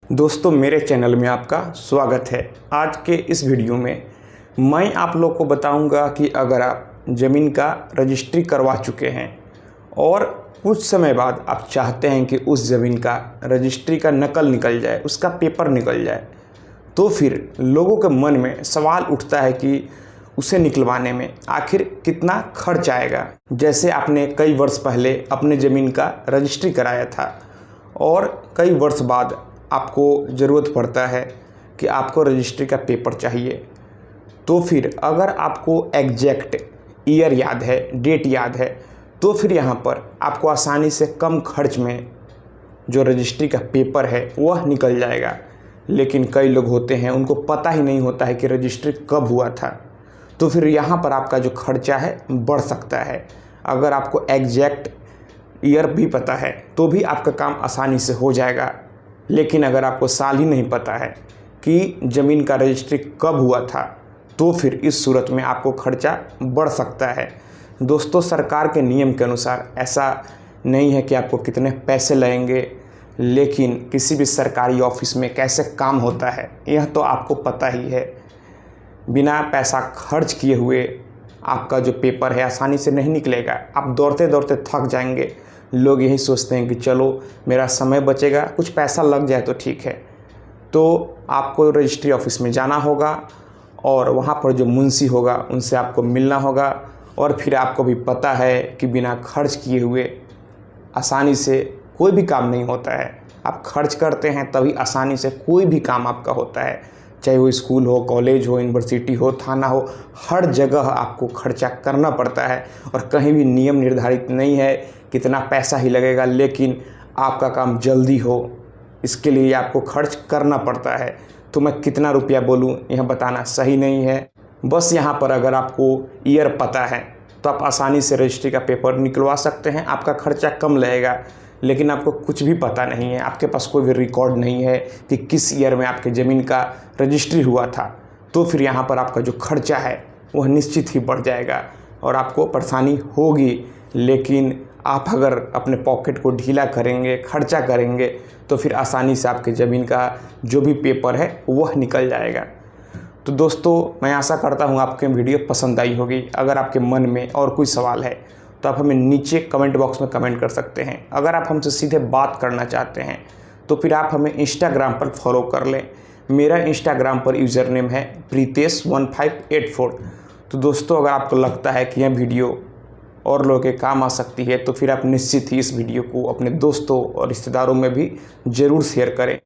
दोस्तों मेरे चैनल में आपका स्वागत है। आज के इस वीडियो में मैं आप लोग को बताऊंगा कि अगर आप ज़मीन का रजिस्ट्री करवा चुके हैं और कुछ समय बाद आप चाहते हैं कि उस ज़मीन का रजिस्ट्री का नकल निकल जाए, उसका पेपर निकल जाए, तो फिर लोगों के मन में सवाल उठता है कि उसे निकलवाने में आखिर कितना खर्च आएगा। जैसे आपने कई वर्ष पहले अपने ज़मीन का रजिस्ट्री कराया था और कई वर्ष बाद आपको ज़रूरत पड़ता है कि आपको रजिस्ट्री का पेपर चाहिए, तो फिर अगर आपको एग्जैक्ट ईयर याद है, डेट याद है, तो फिर यहाँ पर आपको आसानी से कम खर्च में जो रजिस्ट्री का पेपर है वह निकल जाएगा। लेकिन कई लोग होते हैं उनको पता ही नहीं होता है कि रजिस्ट्री कब हुआ था, तो फिर यहाँ पर आपका जो खर्चा है बढ़ सकता है। अगर आपको एग्जैक्ट ईयर भी पता है तो भी आपका काम आसानी से हो जाएगा, लेकिन अगर आपको साल ही नहीं पता है कि ज़मीन का रजिस्ट्री कब हुआ था, तो फिर इस सूरत में आपको खर्चा बढ़ सकता है। दोस्तों, सरकार के नियम के अनुसार ऐसा नहीं है कि आपको कितने पैसे लगेंगे, लेकिन किसी भी सरकारी ऑफिस में कैसे काम होता है यह तो आपको पता ही है। बिना पैसा खर्च किए हुए आपका जो पेपर है आसानी से नहीं निकलेगा। आप दौड़ते दौड़ते थक जाएंगे। लोग यही सोचते हैं कि चलो मेरा समय बचेगा, कुछ पैसा लग जाए तो ठीक है। तो आपको रजिस्ट्री ऑफिस में जाना होगा और वहाँ पर जो मुंशी होगा उनसे आपको मिलना होगा, और फिर आपको भी पता है कि बिना खर्च किए हुए आसानी से कोई भी काम नहीं होता है। आप खर्च करते हैं तभी आसानी से कोई भी काम आपका होता है, चाहे वो स्कूल हो, कॉलेज हो, यूनिवर्सिटी हो, थाना हो, हर जगह आपको खर्चा करना पड़ता है। और कहीं भी नियम निर्धारित नहीं है कितना पैसा ही लगेगा, लेकिन आपका काम जल्दी हो इसके लिए आपको खर्च करना पड़ता है। तो मैं कितना रुपया बोलूँ यह बताना सही नहीं है। बस यहाँ पर अगर आपको ईयर पता है तो आप आसानी से रजिस्ट्री का पेपर निकलवा सकते हैं, आपका खर्चा कम लगेगा। लेकिन आपको कुछ भी पता नहीं है, आपके पास कोई भी रिकॉर्ड नहीं है कि किस ईयर में आपके ज़मीन का रजिस्ट्री हुआ था, तो फिर यहाँ पर आपका जो खर्चा है वह निश्चित ही बढ़ जाएगा और आपको परेशानी होगी। लेकिन आप अगर अपने पॉकेट को ढीला करेंगे, खर्चा करेंगे, तो फिर आसानी से आपके ज़मीन का जो भी पेपर है वह निकल जाएगा। तो दोस्तों, मैं आशा करता हूँ आपके वीडियो पसंद आई होगी। अगर आपके मन में और कोई सवाल है तो आप हमें नीचे कमेंट बॉक्स में कमेंट कर सकते हैं। अगर आप हमसे सीधे बात करना चाहते हैं तो फिर आप हमें इंस्टाग्राम पर फॉलो कर लें। मेरा इंस्टाग्राम पर यूज़र नेम है प्रीतेश1584। तो दोस्तों, अगर आपको लगता है कि यह वीडियो और लोगों के काम आ सकती है तो फिर आप निश्चित ही इस वीडियो को अपने दोस्तों और रिश्तेदारों में भी ज़रूर शेयर करें।